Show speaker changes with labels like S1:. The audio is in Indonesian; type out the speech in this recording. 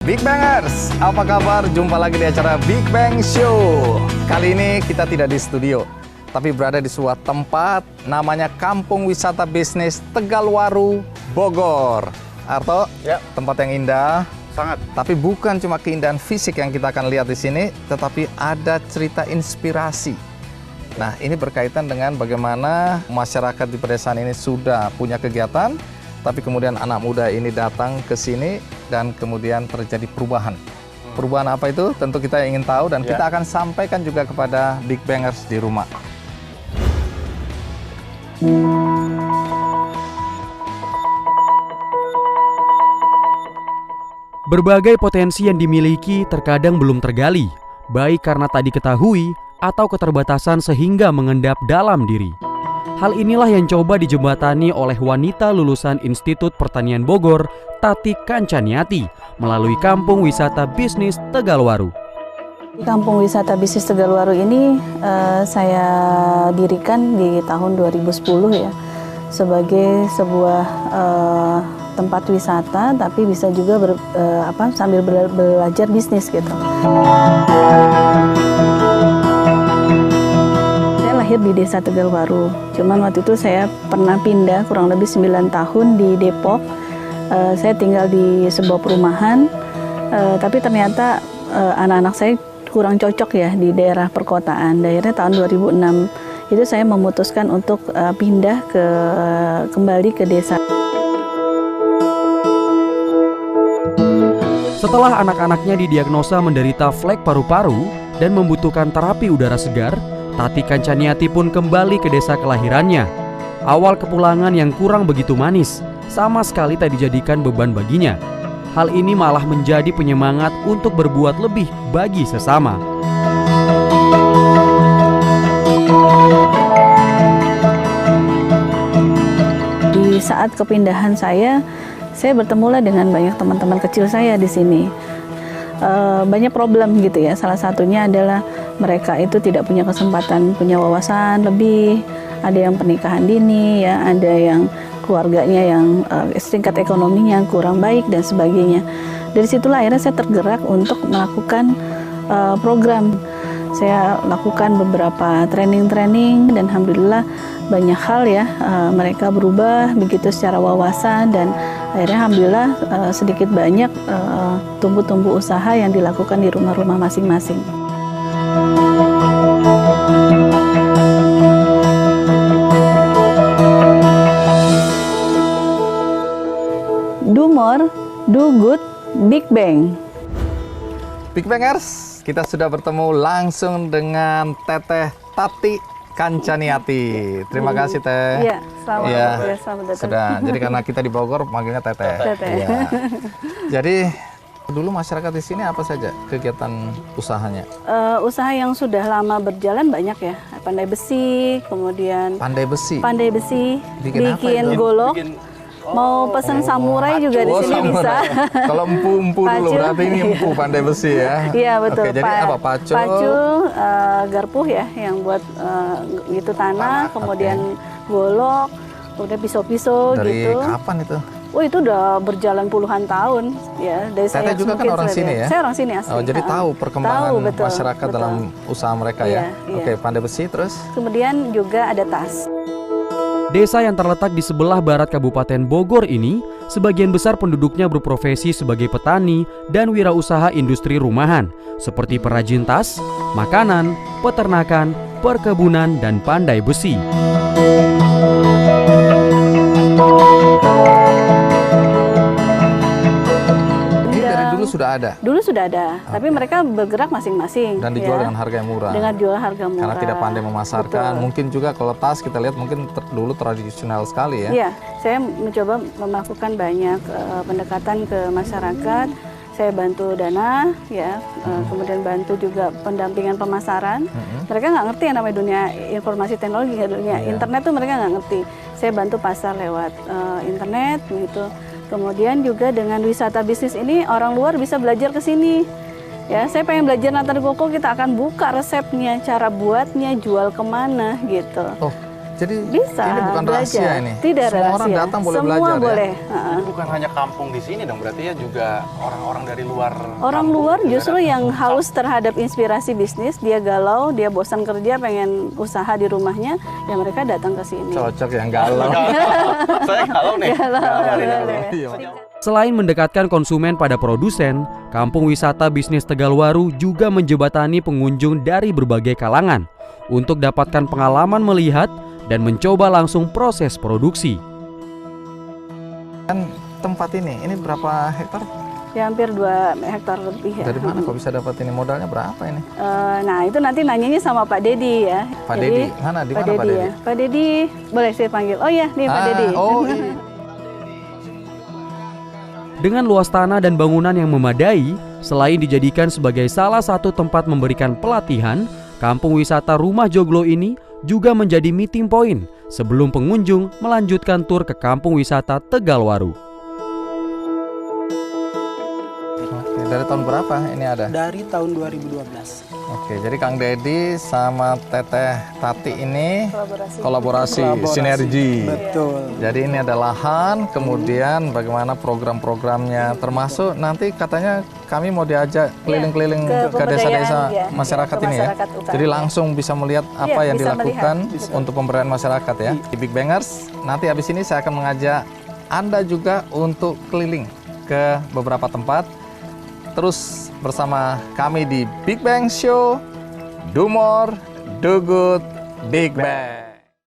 S1: Big Bangers, apa kabar? Jumpa lagi di acara Big Bang Show. Kali ini kita tidak di studio, tapi berada di sebuah tempat namanya Kampung Wisata Bisnis Tegalwaru, Bogor. Arto,
S2: ya,
S1: tempat yang indah.
S2: Sangat.
S1: Tapi bukan cuma keindahan fisik yang kita akan lihat di sini, tetapi ada cerita inspirasi. Nah, ini berkaitan dengan bagaimana masyarakat di pedesaan ini sudah punya kegiatan, tapi kemudian anak muda ini datang ke sini dan kemudian terjadi perubahan. Perubahan apa itu? Tentu kita ingin tahu dan kita akan sampaikan juga kepada Big Bangers di rumah.
S3: Berbagai potensi yang dimiliki terkadang belum tergali, baik karena tak diketahui atau keterbatasan sehingga mengendap dalam diri. Hal inilah yang coba dijembatani oleh wanita lulusan Institut Pertanian Bogor, Tati Kancaniati, melalui Kampung Wisata Bisnis Tegalwaru.
S4: Kampung Wisata Bisnis Tegalwaru ini saya dirikan di tahun 2010 ya, sebagai sebuah tempat wisata, tapi bisa juga sambil belajar bisnis gitu. Lahir di Desa Tegalwaru. Cuman waktu itu saya pernah pindah kurang lebih 9 tahun di Depok. Saya tinggal di sebuah perumahan, tapi ternyata anak-anak saya kurang cocok ya di daerah perkotaan. Akhirnya tahun 2006 itu saya memutuskan untuk pindah kembali ke desa.
S3: Setelah anak-anaknya didiagnosa menderita flek paru-paru dan membutuhkan terapi udara segar, Tati Kancaniati pun kembali ke desa kelahirannya. Awal kepulangan yang kurang begitu manis, sama sekali tak dijadikan beban baginya. Hal ini malah menjadi penyemangat untuk berbuat lebih bagi sesama.
S4: Di saat kepindahan saya bertemulah dengan banyak teman-teman kecil saya di sini. Banyak problem gitu ya. Salah satunya adalah mereka itu tidak punya kesempatan, punya wawasan lebih. Ada yang pernikahan dini ya, ada yang keluarganya yang tingkat ekonominya kurang baik dan sebagainya. Dari situlah akhirnya saya tergerak untuk melakukan program. Saya lakukan beberapa training dan alhamdulillah banyak hal ya, mereka berubah begitu secara wawasan dan akhirnya alhamdulillah sedikit banyak tumbuh usaha yang dilakukan di rumah-rumah masing-masing. Do more, do good, Big Bang.
S1: Big Bangers, kita sudah bertemu langsung dengan Teteh Tati Kancaniati. Terima kasih Teh.
S4: Iya, selamat datang.
S1: Sudah. Jadi karena kita di Bogor manggilnya Teteh.
S4: Teteh.
S1: Ya. Jadi dulu masyarakat di sini apa saja kegiatan usahanya?
S4: Usaha yang sudah lama berjalan banyak ya. Pandai besi, kemudian
S1: Pandai besi.
S4: Bikin golok. Mau pesen samurai juga di sini bisa.
S1: Kalau empu dulu berarti ini empu pandai besi ya.
S4: Iya betul.
S1: Oke, jadi apa pacul?
S4: Garpuh ya yang buat gitu tanah, kemudian golok, kemudian pisau-pisau gitu.
S1: Dari kapan itu?
S4: Oh itu udah berjalan puluhan tahun ya. Dari saya
S1: juga kan orang sini ya?
S4: Saya orang sini asli.
S1: Oh, jadi tahu perkembangan masyarakat
S4: betul.
S1: dalam usaha mereka ya. Oke, pandai besi terus.
S4: Kemudian juga ada tas.
S3: Desa yang terletak di sebelah barat Kabupaten Bogor ini, sebagian besar penduduknya berprofesi sebagai petani dan wirausaha industri rumahan, seperti perajin tas, makanan, peternakan, perkebunan, dan pandai besi.
S1: Sudah ada?
S4: Dulu sudah ada, tapi mereka bergerak masing-masing.
S1: Dan dijual dengan harga yang murah? Dengan
S4: jual harga murah.
S1: Karena tidak pandai memasarkan, mungkin juga kalau tas kita lihat mungkin dulu tradisional sekali ya? Iya,
S4: saya mencoba melakukan banyak pendekatan ke masyarakat. Saya bantu dana, ya, kemudian bantu juga pendampingan pemasaran. Mereka nggak ngerti yang namanya dunia informasi teknologi, dunia internet tuh mereka nggak ngerti. Saya bantu pasar lewat internet, begitu. Kemudian juga dengan wisata bisnis ini orang luar bisa belajar ke sini. Ya, saya pengen belajar nata de coco, kita akan buka resepnya, cara buatnya, jual kemana gitu.
S1: Oh, Jadi
S4: Bisa
S1: ini bukan rahasia
S4: belajar.
S1: ini.
S4: Tidak
S1: Semua
S4: rahasia.
S1: orang datang boleh
S4: Semua
S1: belajar
S4: boleh.
S1: ya.
S2: Ini bukan hanya kampung di sini dong, berarti ya juga orang-orang dari luar.
S4: Orang
S2: kampung
S4: luar
S2: juga
S4: justru
S2: datang.
S4: yang haus terhadap inspirasi bisnis, dia galau, dia bosan kerja, pengen usaha di rumahnya, ya mereka datang ke sini.
S1: Cocok yang galau.
S2: Saya kalau nih.
S4: Galau,
S2: Dari dulu.
S4: boleh.
S1: Iya.
S3: Selain mendekatkan konsumen pada produsen, Kampung Wisata Bisnis Tegalwaru juga menjembatani pengunjung dari berbagai kalangan untuk dapatkan pengalaman melihat dan mencoba langsung proses produksi.
S1: Kan tempat ini berapa hektar?
S4: Ya hampir 2 hektar lebih ya.
S1: Dari mana kok bisa dapat ini? Modalnya berapa ini?
S4: Nah itu nanti nanyanya sama Pak Dedi ya.
S1: Pak
S4: Jadi,
S1: Dedi, mana? Di mana Pak Dedi?
S4: ya. Pak Dedi, boleh saya panggil? Oh iya, nih Pak Dedi.
S1: Oh iya.
S3: Dengan luas tanah dan bangunan yang memadai, selain dijadikan sebagai salah satu tempat memberikan pelatihan, Kampung Wisata Rumah Joglo ini juga menjadi meeting point sebelum pengunjung melanjutkan tur ke Kampung Wisata Tegalwaru.
S1: Oke, dari tahun berapa ini ada?
S5: Dari tahun 2012.
S1: Oke, jadi Kang Dedi sama Teteh Tati ini kolaborasi, sinergi.
S5: Betul.
S1: Jadi ini ada lahan, kemudian bagaimana program-programnya, termasuk nanti katanya kami mau diajak keliling-keliling
S4: ke
S1: ke desa-desa
S4: pemberdayaan, ya.
S1: masyarakat
S4: Ke
S1: ini ya.
S4: masyarakat utama.
S1: Jadi langsung bisa melihat apa yang
S4: bisa
S1: dilakukan
S4: melihat.
S1: untuk pemberdayaan masyarakat ya. Di Big Bangers, nanti habis ini saya akan mengajak Anda juga untuk keliling ke beberapa tempat. Terus bersama kami di Big Bang Show, Do More, Do Good, Big Bang.